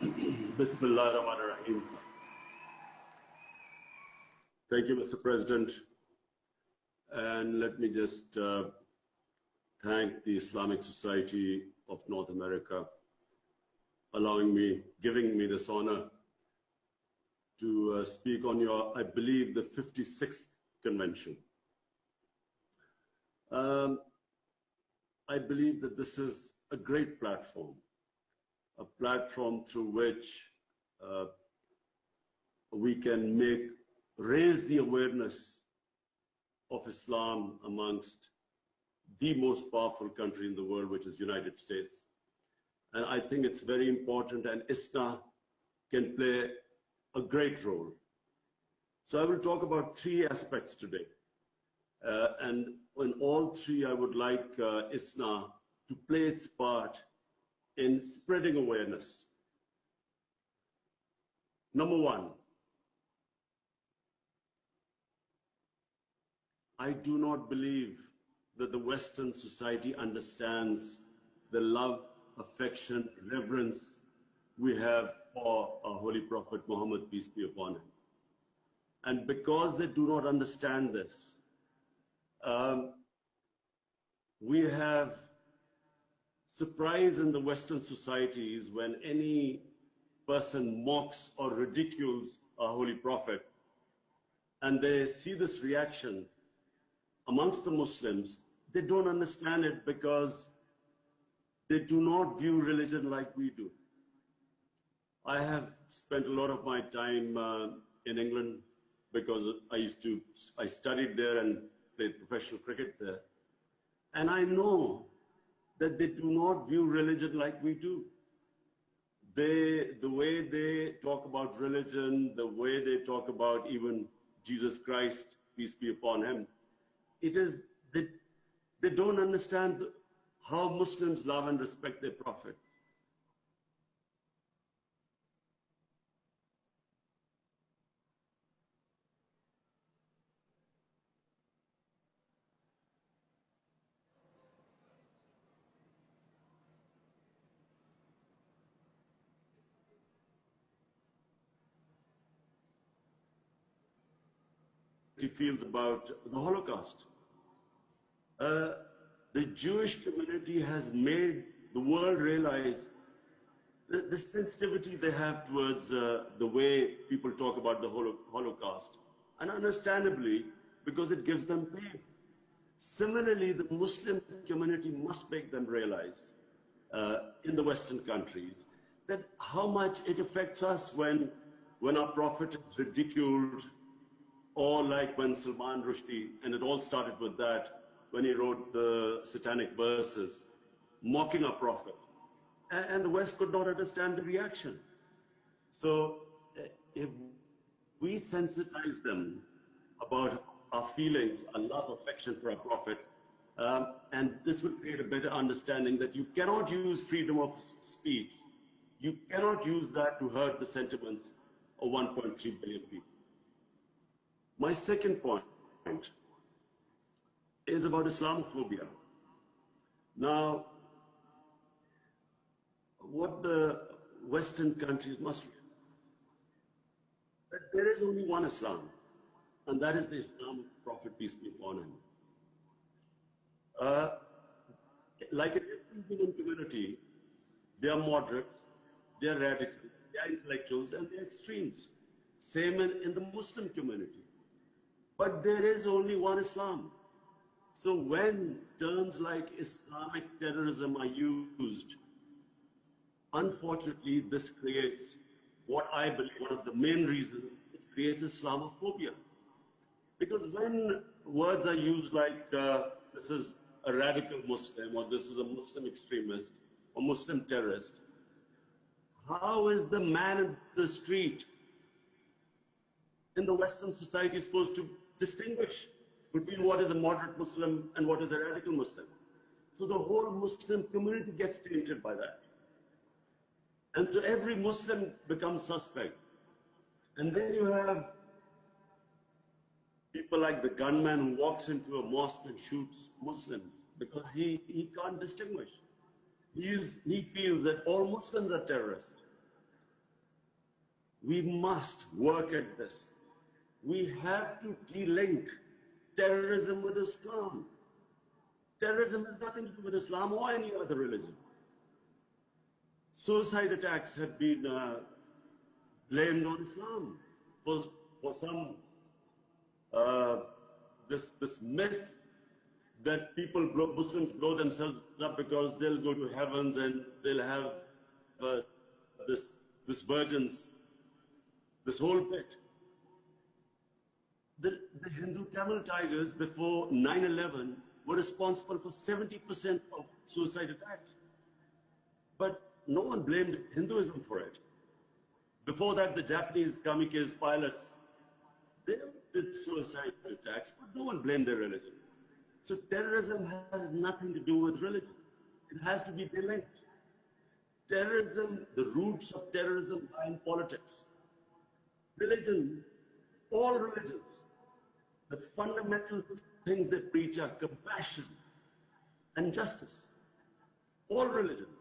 Bismillah ar-Rahman ar-Rahim. Thank you, Mr. President. And let me just thank the Islamic Society of North America giving me this honor to speak on your, I believe, the 56th convention. I believe that this is a great platform, a platform through which we can raise the awareness of Islam amongst the most powerful country in the world, which is United States. And I think it's very important, and ISNA can play a great role. So I will talk about three aspects today. And in all three, I would like ISNA to play its part in spreading awareness. Number one, I do not believe that the Western society understands the love, affection, reverence we have for our Holy Prophet Muhammad, peace be upon him. And because they do not understand this, we have surprise in the Western societies when any person mocks or ridicules our Holy Prophet, and they see this reaction amongst the Muslims. They don't understand it because they do not view religion like we do. I have spent a lot of my time in England because I studied there and played professional cricket there. And I know that they do not view religion like we do. The way they talk about religion, the way they talk about even Jesus Christ, peace be upon him, they don't understand how Muslims love and respect their Prophet. He feels about the Holocaust. The Jewish community has made the world realize the sensitivity they have towards the way people talk about the Holocaust, and understandably, because it gives them pain. Similarly, the Muslim community must make them realize in the Western countries that how much it affects us when our Prophet is ridiculed, or like when Salman Rushdie, and it all started with that, when he wrote the satanic verses, mocking our Prophet. And the West could not understand the reaction. So if we sensitize them about our feelings, our love, affection for our Prophet, and this will create a better understanding that you cannot use freedom of speech. You cannot use that to hurt the sentiments of 1.3 billion people. My second point is about Islamophobia. Now, what the Western countries must realize, that there is only one Islam, and that is the Islam of Prophet, peace be upon him. Like in every human community, they are moderates, they are radicals, they are intellectuals, and they are extremes. Same in the Muslim community. But there is only one Islam. So when terms like Islamic terrorism are used, unfortunately, this creates what I believe one of the main reasons it creates Islamophobia. Because when words are used like this is a radical Muslim, or this is a Muslim extremist, or Muslim terrorist, how is the man in the street in the Western society supposed to distinguish between what is a moderate Muslim and what is a radical Muslim? So the whole Muslim community gets tainted by that. And so every Muslim becomes suspect. And then you have people like the gunman who walks into a mosque and shoots Muslims because he can't distinguish. He feels that all Muslims are terrorists. We must work at this. We have to de-link terrorism with Islam. Terrorism has nothing to do with Islam or any other religion. Suicide attacks have been blamed on Islam for some this myth that Muslims blow themselves up because they'll go to heavens and they'll have this virgins, this whole bit. The Hindu Tamil Tigers before 9/11 were responsible for 70% of suicide attacks. But no one blamed Hinduism for it. Before that, the Japanese kamikaze pilots, they did suicide attacks, but no one blamed their religion. So terrorism has nothing to do with religion. It has to be delinked. Terrorism, the roots of terrorism are in politics. Religion, all religions, the fundamental things they preach are compassion and justice. All religions.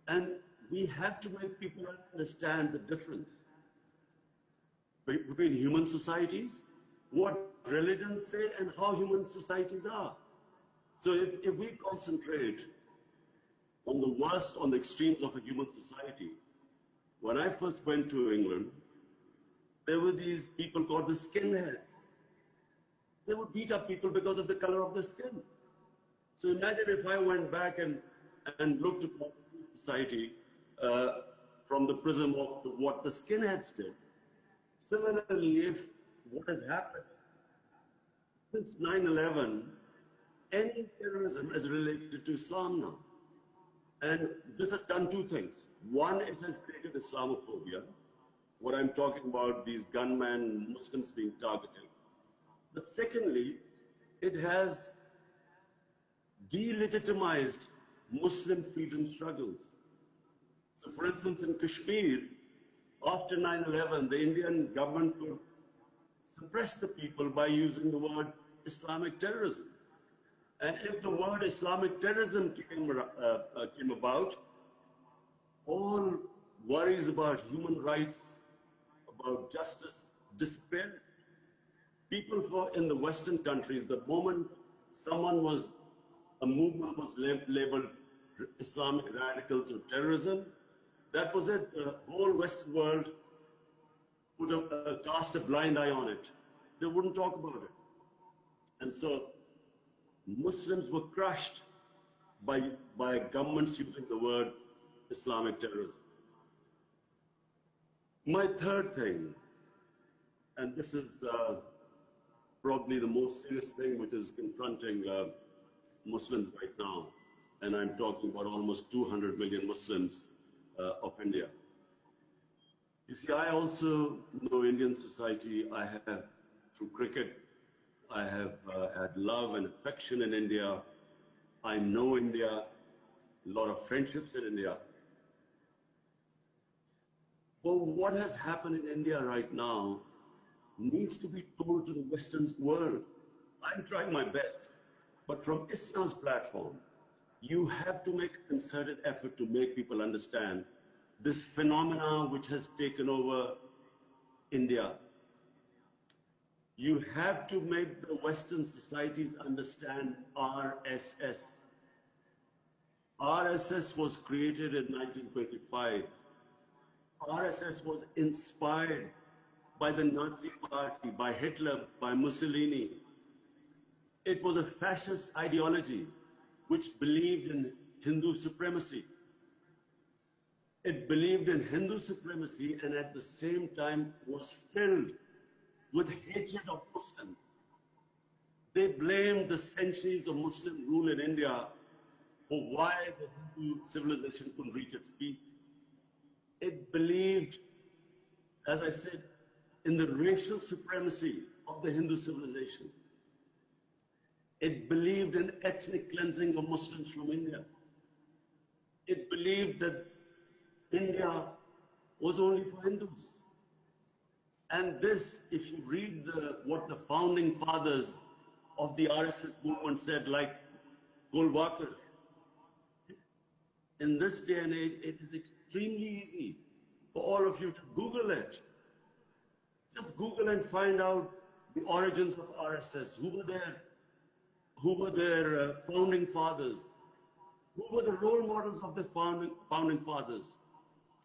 And we have to make people understand the difference between human societies, what religions say, and how human societies are. So if we concentrate on the worst, on the extremes of a human society, when I first went to England, there were these people called the skinheads. They would beat up people because of the color of the skin. So imagine if I went back and looked at society from the prism of what the skinheads did. Similarly, if what has happened since 9/11, any terrorism is related to Islam now. And this has done two things. One, it has created Islamophobia. What I'm talking about, these gunmen, Muslims being targeted. But secondly, it has delegitimized Muslim freedom struggles. So for instance, in Kashmir, after 9/11, the Indian government could suppress the people by using the word Islamic terrorism. And if the word Islamic terrorism came about, all worries about human rights, about justice, disappeared. People in the Western countries, the moment a movement was labeled Islamic radicals or terrorism, that was it. The whole Western world would have cast a blind eye on it. They wouldn't talk about it. And so Muslims were crushed by governments using the word Islamic terrorism. My third thing, and this is probably the most serious thing which is confronting Muslims right now, and I'm talking about almost 200 million Muslims of India. You see, I also know Indian society. I have, through cricket, I have had love and affection in India. I know India, a lot of friendships in India. But what has happened in India right now needs to be told to the Western world. I'm trying my best. But from Islam's platform, you have to make a concerted effort to make people understand this phenomena which has taken over India. You have to make the Western societies understand RSS. RSS was created in 1925. RSS was inspired by the Nazi Party, by Hitler, by Mussolini. It was a fascist ideology which believed in Hindu supremacy. It believed in Hindu supremacy and at the same time was filled with hatred of Muslims. They blamed the centuries of Muslim rule in India for why the Hindu civilization couldn't reach its peak. It believed, as I said, in the racial supremacy of the Hindu civilization. It believed in ethnic cleansing of Muslims from India. It believed that India was only for Hindus. And this, if you read what the founding fathers of the RSS movement said, like in this day and age, it is extremely easy for all of you to Google it. Just Google and find out the origins of RSS. Who were their founding fathers? Who were the role models of the founding fathers?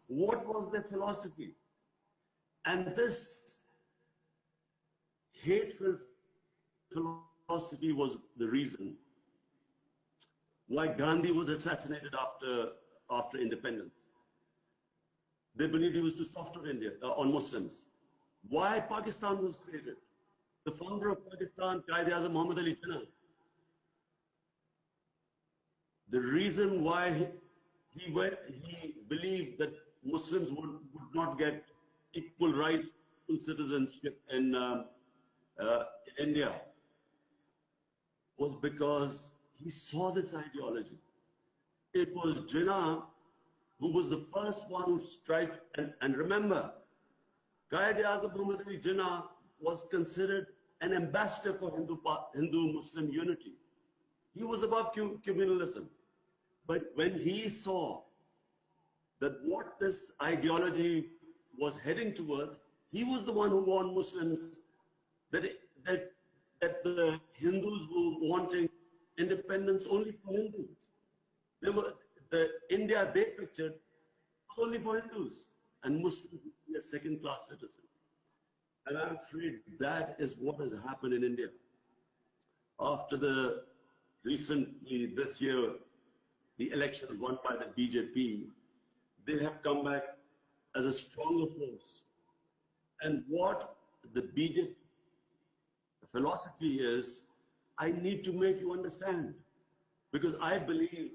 What was their philosophy? And this hateful philosophy was the reason why Gandhi was assassinated after independence. They believed he was too soft on India, on Muslims. Why Pakistan was created? The founder of Pakistan, Quaid-e-Azam Muhammad Ali Jinnah. The reason why he believed that Muslims would not get equal rights to citizenship in India was because he saw this ideology. It was Jinnah who was the first one who struck, and remember, Quaid-e-Azam Muhammad Ali Jinnah was considered an ambassador for Hindu-Muslim unity. He was above communalism. But when he saw that what this ideology was heading towards, he was the one who warned Muslims that the Hindus were wanting independence only for Hindus. The India they pictured was only for Hindus, and Muslims would be a second-class citizen. And I'm afraid that is what has happened in India. After recently this year, the elections won by the BJP, they have come back as a stronger force. And what the BJP philosophy is, I need to make you understand, because I believe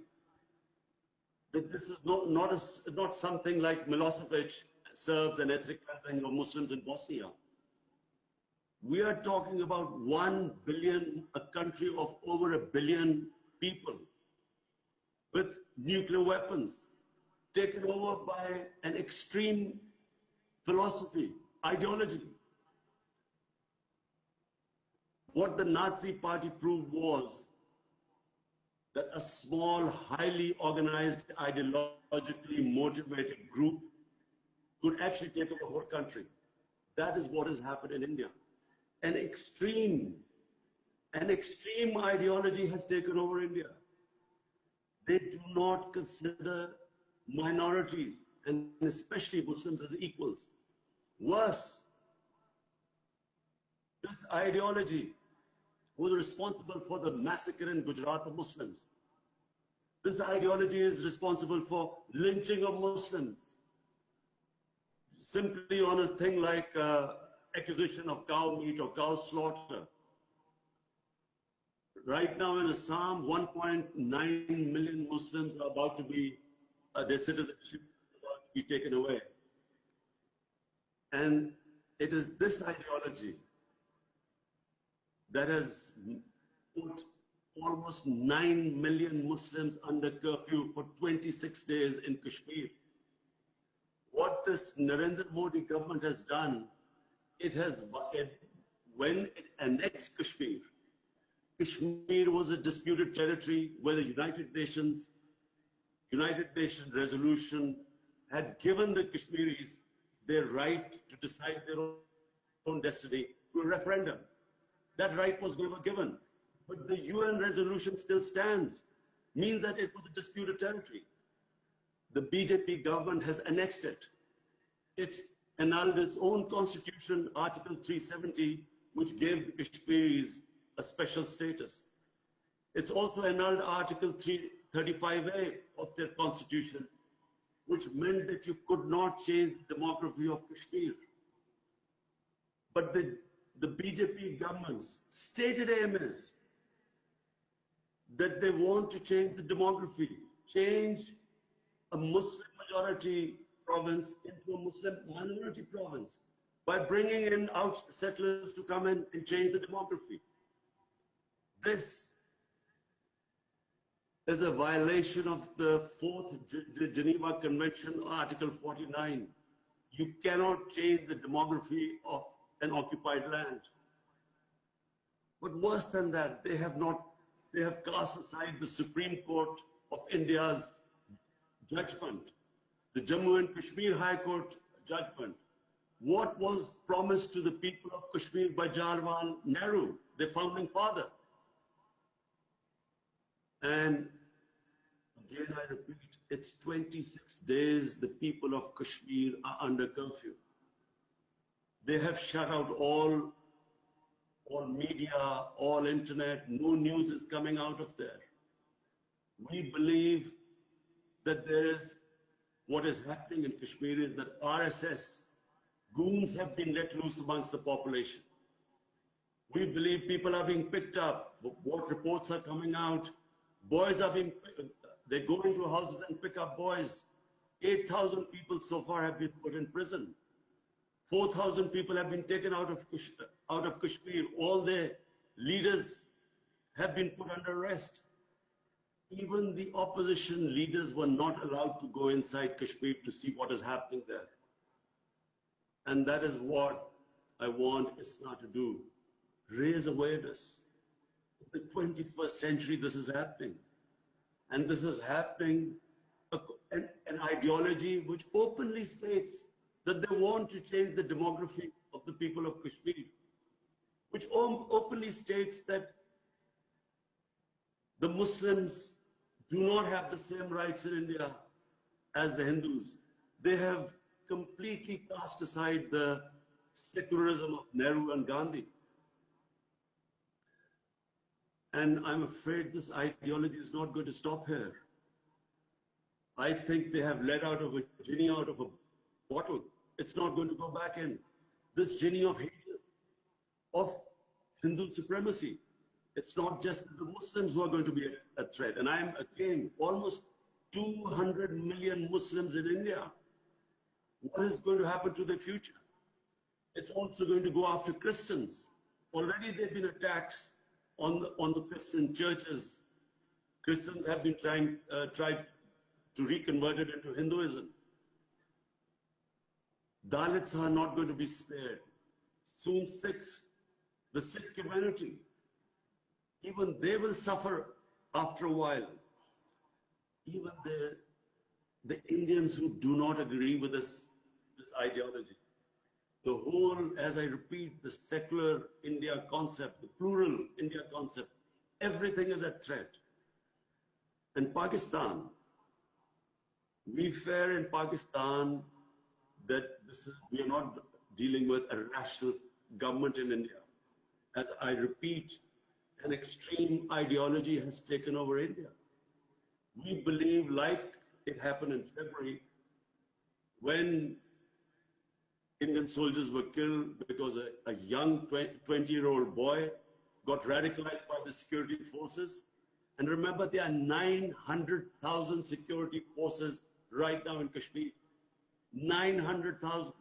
that this is not something like Milosevic serves an ethnic cleansing of Muslims in Bosnia. We are talking about 1 billion, a country of over 1 billion people with nuclear weapons, taken over by an extreme philosophy, ideology. What the Nazi party proved was that a small, highly organized, ideologically motivated group could actually take over the whole country. That is what has happened in India. An extreme ideology has taken over India. They do not consider minorities, and especially Muslims, as equals. Worse, this ideology was responsible for the massacre in Gujarat of Muslims. This ideology is responsible for lynching of Muslims, simply on a thing like acquisition of cow meat or cow slaughter. Right now in Assam, 1.9 million Muslims are about to be, their citizenship about to be taken away. And it is this ideology that has put almost 9 million Muslims under curfew for 26 days in Kashmir. What this Narendra Modi government has done, when it annexed Kashmir, Kashmir was a disputed territory where the United Nations resolution had given the Kashmiris their right to decide their own destiny through a referendum. That right was never given. But the UN resolution still stands, means that it was a disputed territory. The BJP government has annexed it. It's annulled its own constitution, Article 370, which gave the Kashmiris a special status. It's also annulled Article 335A of their constitution, which meant that you could not change the demography of Kashmir. But the BJP government's stated aim is that they want to change the demography, change a Muslim majority province into a Muslim minority province by bringing in settlers to come in and change the demography. This is a violation of the 4th Geneva Convention, Article 49. You cannot change the demography of an occupied land. But worse than that, they have cast aside the Supreme Court of India's judgment. The Jammu and Kashmir High Court judgment. What was promised to the people of Kashmir by Jawaharlal Nehru, their founding father? And again, I repeat, it's 26 days the people of Kashmir are under curfew. They have shut out all media, all internet, no news is coming out of there. We believe that what is happening in Kashmir is that RSS goons have been let loose amongst the population. We believe people are being picked up. What reports are coming out? Boys are they go into houses and pick up boys. 8,000 people so far have been put in prison. 4,000 people have been taken out of Kashmir. All their leaders have been put under arrest. Even the opposition leaders were not allowed to go inside Kashmir to see what is happening there. And that is what I want ISNA to do. Raise awareness. In the 21st century, this is happening. And this is happening, an ideology which openly states that they want to change the demography of the people of Kashmir, which openly states that the Muslims do not have the same rights in India as the Hindus. They have completely cast aside the secularism of Nehru and Gandhi. And I'm afraid this ideology is not going to stop here. I think they have let out of a genie out of a bottle. It's not going to go back in. This genie of hate, of Hindu supremacy. It's not just the Muslims who are going to be a threat. And I'm again, almost 200 million Muslims in India. What is going to happen to their future? It's also going to go after Christians. Already there have been attacks on the Christian churches. Christians have been tried to reconvert it into Hinduism. Dalits are not going to be spared. Soon Sikhs, the Sikh community, even they will suffer after a while. Even the Indians who do not agree with this ideology. The whole, as I repeat, the secular India concept, the plural India concept, everything is at threat. And Pakistan, we fear in Pakistan that we are not dealing with a rational government in India. As I repeat, an extreme ideology has taken over India. We believe, like it happened in February, when Indian soldiers were killed because a young 20-year-old boy got radicalized by the security forces. And remember, there are 900,000 security forces right now in Kashmir. 900,000.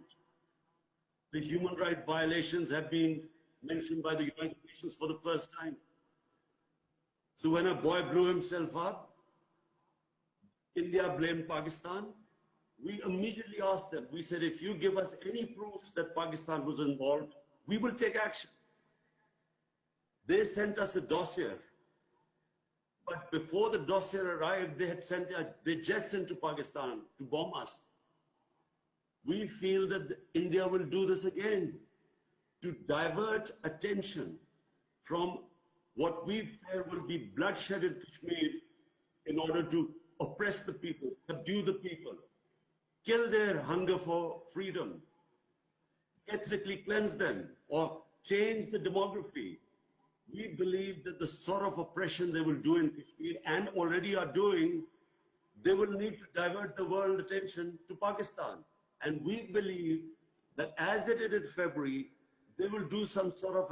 The human rights violations have been mentioned by the United Nations for the first time. So when a boy blew himself up, India blamed Pakistan. We immediately asked them, we said, if you give us any proofs that Pakistan was involved, we will take action. They sent us a dossier. But before the dossier arrived, they had sent their jets into Pakistan to bomb us. We feel that India will do this again to divert attention from what we fear will be bloodshed in Kashmir in order to oppress the people, subdue the people, kill their hunger for freedom, ethnically cleanse them, or change the demography. We believe that the sort of oppression they will do in Kashmir, and already are doing, they will need to divert the world attention to Pakistan. And we believe that as they did in February, they will do some sort of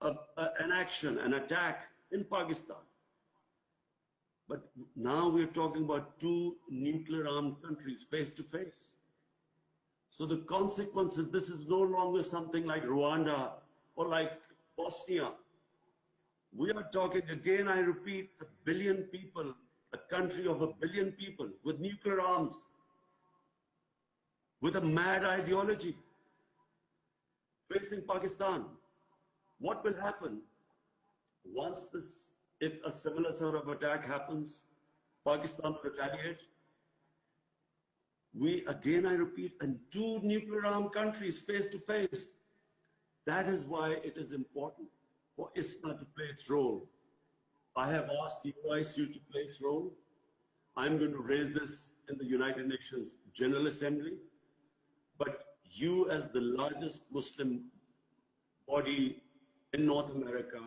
an action, an attack in Pakistan. But now we're talking about two nuclear-armed countries face to face. So the consequences, this is no longer something like Rwanda or like Bosnia. We are talking, again, I repeat, 1 billion people, a country of 1 billion people with nuclear arms, with a mad ideology facing Pakistan. What will happen once this, if a similar sort of attack happens, Pakistan will retaliate? We, again, I repeat, and two nuclear armed countries face to face. That is why it is important for ISNA to play its role. I have asked the OICU to play its role. I'm going to raise this in the United Nations General Assembly. But you, as the largest Muslim body in North America,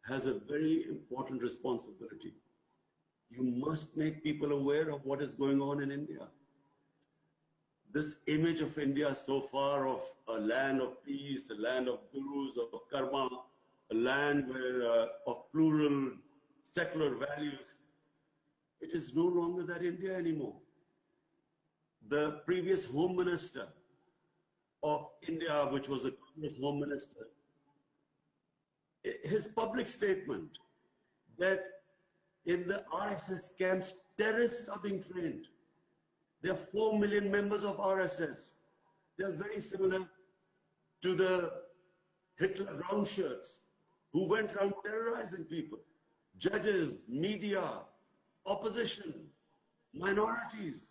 has a very important responsibility. You must make people aware of what is going on in India. This image of India so far of a land of peace, a land of gurus, of karma, a land where, of plural secular values, it is no longer that India anymore. The previous Home Minister of India, which was the Congress Home Minister, his public statement that in the RSS camps, terrorists are being trained. There are 4 million members of RSS. They are very similar to the Hitler brown shirts who went around terrorizing people. Judges, media, opposition, minorities.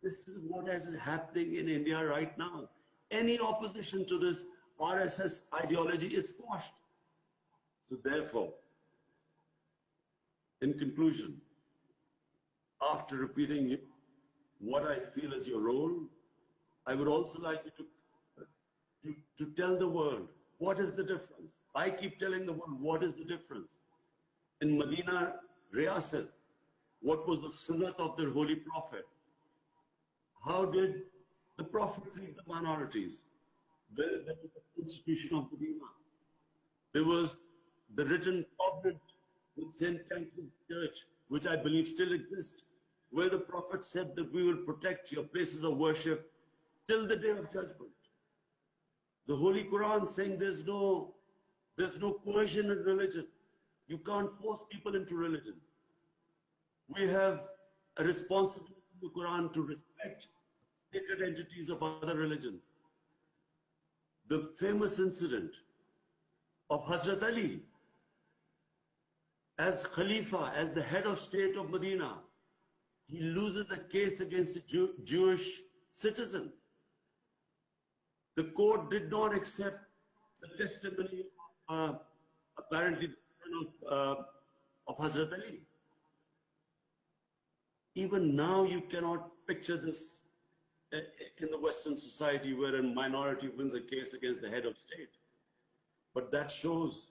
This is what is happening in India right now. Any opposition to this RSS ideology is quashed. So therefore, in conclusion, after repeating what I feel is your role, I would also like you to tell the world what is the difference. I keep telling the world what is the difference. In Medina, Riyasat, what was the sunnat of their holy prophet? How did the prophet treat the minorities? There was the constitution of Medina. There was the written covenant with St. Patrick's Church, which I believe still exists, where the prophet said that we will protect your places of worship till the day of judgment. The Holy Quran saying there's no coercion in religion. You can't force people into religion. We have a responsibility in the Quran to respect sacred entities of other religions. The famous incident of Hazrat Ali as Khalifa, as the head of state of Medina, he loses a case against a Jewish citizen. The court did not accept the testimony apparently of Hazrat Ali. Even now you cannot picture this in the Western society where a minority wins a case against the head of state. But that shows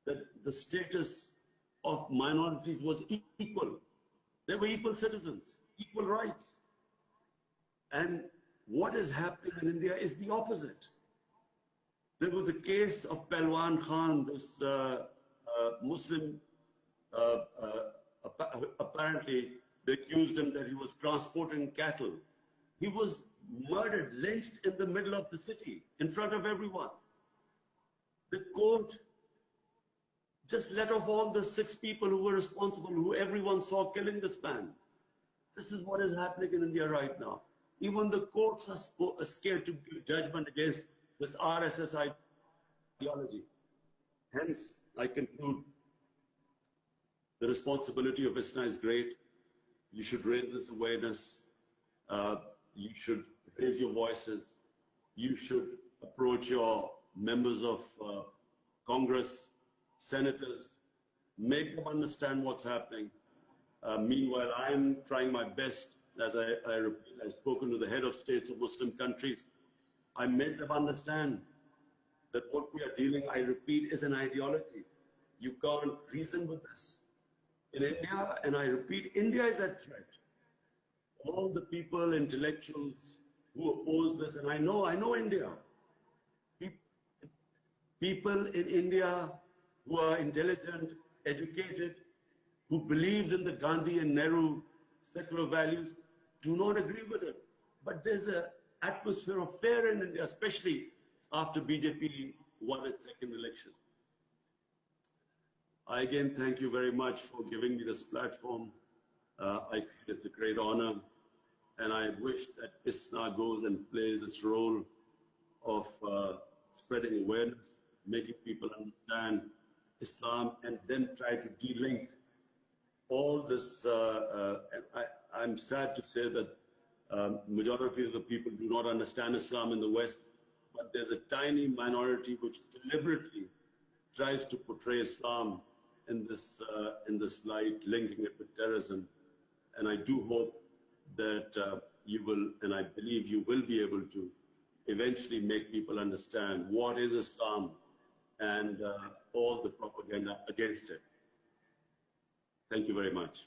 that the status of minorities was equal. They were equal citizens, equal rights. And what is happening in India is the opposite. There was a case of Pelwan Khan, this Muslim, apparently they accused him that he was transporting cattle. He was murdered, lynched in the middle of the city, in front of everyone. The court just let off all the 6 people who were responsible, who everyone saw killing this man. This is what is happening in India right now. Even the courts are scared to give judgment against this RSS ideology. Hence, I conclude, the responsibility of ISNA is great. You should raise this awareness. You should raise your voices. You should approach your members of Congress, senators, make them understand what's happening. Meanwhile, I'm trying my best, as I've spoken to the head of states of Muslim countries. I made them understand that what we are dealing, I repeat, is an ideology. You can't reason with this. In India, and I repeat, India is at threat. All the people, intellectuals who oppose this, and I know India. People in India who are intelligent, educated, who believed in the Gandhi and Nehru secular values, do not agree with it. But there's an atmosphere of fear in India, especially after BJP won its second election. I again thank you very much for giving me this platform. I feel it's a great honor, and I wish that ISNA goes and plays its role of spreading awareness, making people understand Islam, and then try to de-link all this. I'm sad to say that Majority of the people do not understand Islam in the West, but there's a tiny minority which deliberately tries to portray Islam in this light, linking it with terrorism. And I do hope that you will, and I believe you will be able to eventually make people understand what is Islam and all the propaganda against it. Thank you very much.